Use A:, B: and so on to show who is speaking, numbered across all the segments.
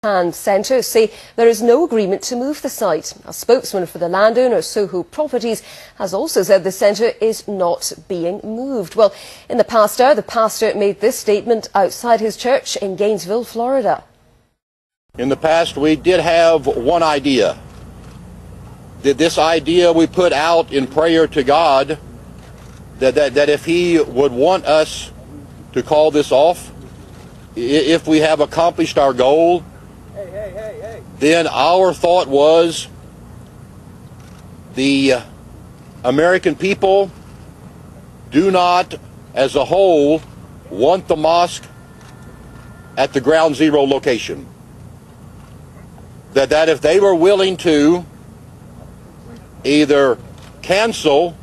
A: Centre say there is no agreement to move the site. A spokesman for the landowner, Soho Properties, has also said the centre is not being moved. Well, in the past hour, the pastor made this statement outside his church in Gainesville, Florida.
B: In the past, we did have one idea. This idea we put out in prayer to God, that if He would want us to call this off, if we have accomplished our goal, then our thought was the American people do not, as a whole, want the mosque at the ground zero location. That if they were willing to either cancel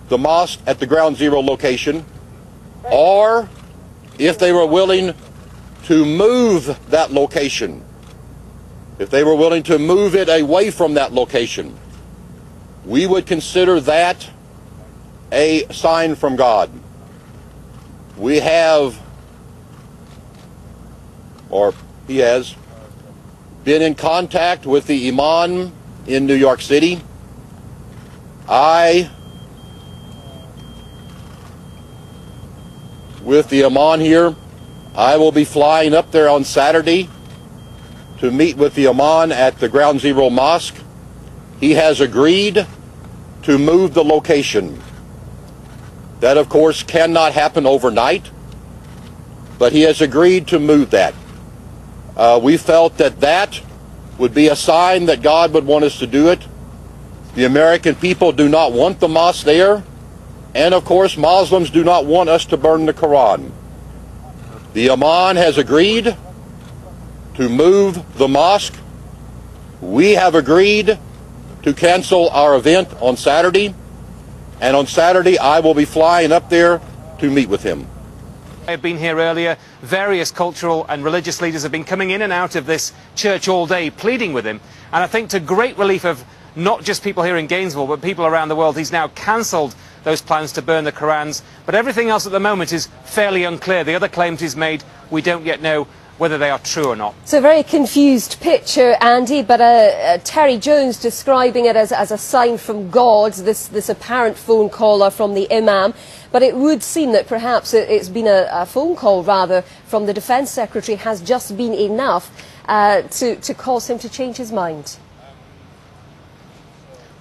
B: the mosque at the ground zero location, or if they were willing to move that location, if they were willing to move it away from that location, we would consider that a sign from God. We have, or he has, been in contact with the Imam in New York City. With the Imam here, I will be flying up there on Saturday to meet with the Imam at the Ground Zero Mosque. He has agreed to move the location. That, of course, cannot happen overnight, but he has agreed to move that. We felt that would be a sign that God would want us to do it. The American people do not want the mosque there, and of course Muslims do not want us to burn the Quran. The Imam has agreed to move the mosque. We have agreed to cancel our event on Saturday, and on Saturday I will be flying up there to meet with him.
C: I have been here earlier. Various cultural and religious leaders have been coming in and out of this church all day pleading with him, and I think to great relief of not just people here in Gainesville but people around the world, he's now cancelled those plans to burn the Qurans, but everything else at the moment is fairly unclear. The other claims he's made, we don't yet know whether they are true or not.
A: It's a very confused picture, Andy, but Terry Jones describing it as a sign from God, this apparent phone call from the Imam. But it would seem that perhaps it's been a phone call, rather, from the Defence Secretary has just been enough to cause him to change his mind.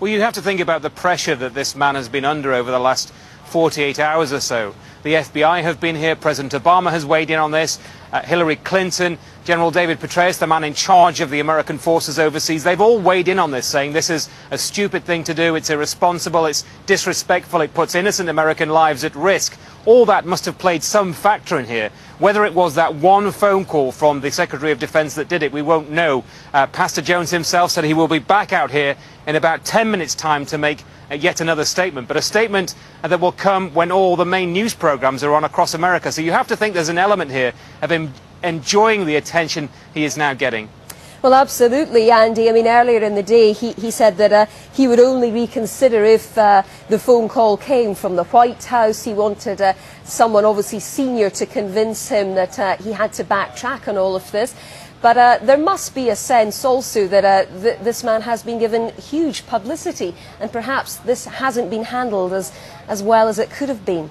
C: Well, you have to think about the pressure that this man has been under over the last 48 hours or so. The FBI have been here, President Obama has weighed in on this, Hillary Clinton, General David Petraeus, the man in charge of the American forces overseas, they've all weighed in on this, saying this is a stupid thing to do, it's irresponsible, it's disrespectful, it puts innocent American lives at risk. All that must have played some factor in here. Whether it was that one phone call from the Secretary of Defence that did it, we won't know. Pastor Jones himself said he will be back out here in about 10 minutes' time to make yet another statement, but a statement that will come when all the main news programs are on across America. So you have to think there's an element here of him enjoying the attention he is now getting.
A: Well, absolutely, Andy. I mean, earlier in the day, he said that he would only reconsider if the phone call came from the White House. He wanted someone, obviously senior, to convince him that he had to backtrack on all of this. But there must be a sense also that this man has been given huge publicity, and perhaps this hasn't been handled as well as it could have been.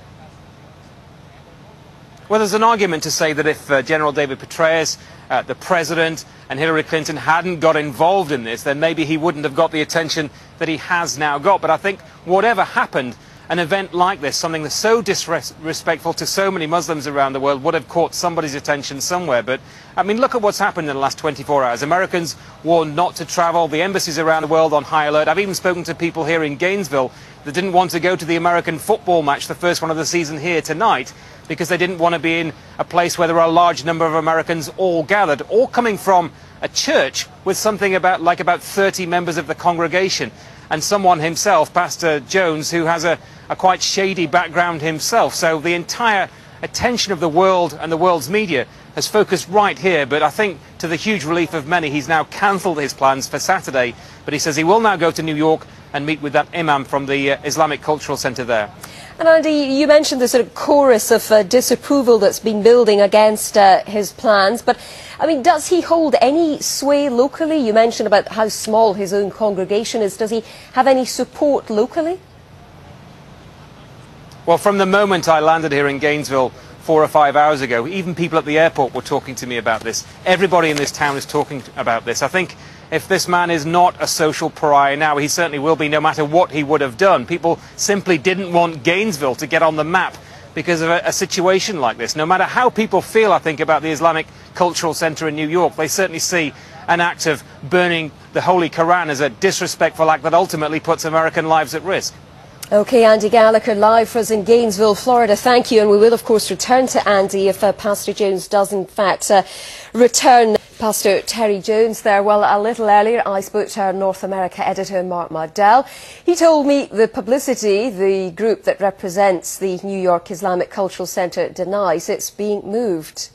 C: Well, there's an argument to say that if General David Petraeus, the President and Hillary Clinton hadn't got involved in this, then maybe he wouldn't have got the attention that he has now got. But I think whatever happened, an event like this, something that's so disrespectful to so many Muslims around the world, would have caught somebody's attention somewhere. But, I mean, look at what's happened in the last 24 hours. Americans warned not to travel, the embassies around the world on high alert. I've even spoken to people here in Gainesville that didn't want to go to the American football match, the first one of the season here tonight, because they didn't want to be in a place where there are a large number of Americans all gathered, all coming from a church with something about 30 members of the congregation. And someone himself, Pastor Jones, who has a quite shady background himself. So the entire attention of the world and the world's media has focused right here. But I think to the huge relief of many, he's now cancelled his plans for Saturday. But he says he will now go to New York and meet with that imam from the Islamic Cultural Centre there.
A: And Andy, you mentioned the sort of chorus of disapproval that's been building against his plans, but I mean, does he hold any sway locally? You mentioned about how small his own congregation is. Does he have any support locally?
C: Well, from the moment I landed here in Gainesville 4 or 5 hours ago, even people at the airport were talking to me about this. Everybody in this town is talking about this. I think if this man is not a social pariah now, he certainly will be no matter what he would have done. People simply didn't want Gainesville to get on the map because of a situation like this. No matter how people feel, I think, about the Islamic Cultural Centre in New York, they certainly see an act of burning the Holy Qu'ran as a disrespectful act that ultimately puts American lives at risk.
A: OK, Andy Gallagher live for us in Gainesville, Florida. Thank you. And we will, of course, return to Andy if Pastor Jones does, in fact, return. Pastor Terry Jones there. Well, a little earlier, I spoke to our North America editor, Mark Mardell. He told me the publicity the group that represents the New York Islamic Cultural Centre denies it's being moved.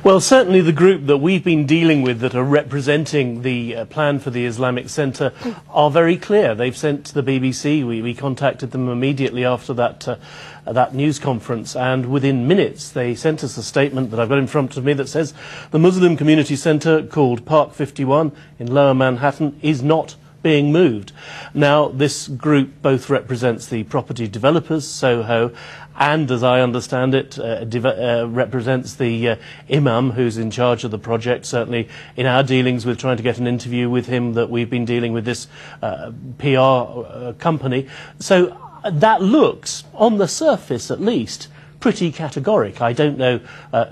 D: Well, certainly the group that we've been dealing with that are representing the plan for the Islamic Centre are very clear. They've sent to the BBC. We contacted them immediately after that news conference, and within minutes they sent us a statement that I've got in front of me that says the Muslim Community Centre, called Park 51 in Lower Manhattan, is not being moved. Now, this group both represents the property developers, Soho, and, as I understand it, represents the imam who's in charge of the project. Certainly in our dealings with trying to get an interview with him, that we've been dealing with this PR company. So that looks, on the surface at least, pretty categoric. I don't know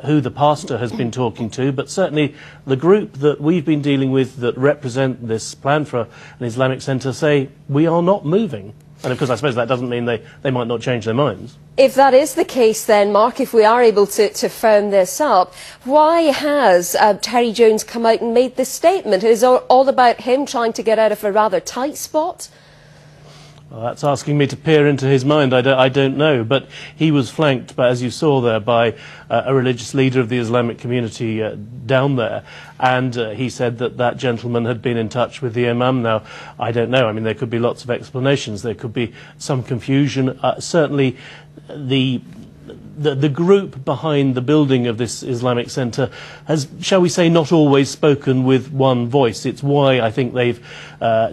D: who the pastor has been talking to, but certainly the group that we've been dealing with that represent this plan for an Islamic Centre say we are not moving. And of course, I suppose that doesn't mean they might not change their minds.
A: If that is the case then, Mark, if we are able to firm this up, why has Terry Jones come out and made this statement? Is it all about him trying to get out of a rather tight spot?
D: Well, that's asking me to peer into his mind. I don't know, but he was flanked, as you saw there, by a religious leader of the Islamic community down there, and he said that gentleman had been in touch with the imam. Now, I don't know. I mean, there could be lots of explanations. There could be some confusion. Certainly, the group behind the building of this Islamic Centre has, shall we say, not always spoken with one voice. It's why I think they've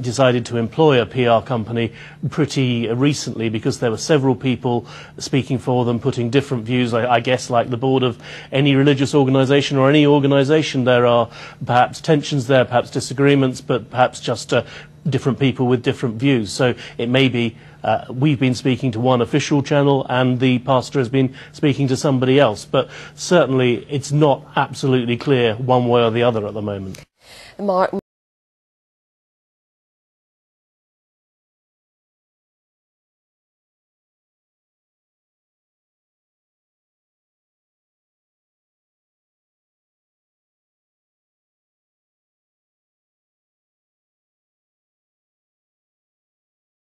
D: decided to employ a PR company pretty recently, because there were several people speaking for them, putting different views. I guess, like the board of any religious organisation or any organisation, there are perhaps tensions there, perhaps disagreements, but perhaps just different people with different views. So it may be we've been speaking to one official channel and the pastor has been speaking to somebody else, but certainly it's not absolutely clear one way or the other at the moment.
A: Mark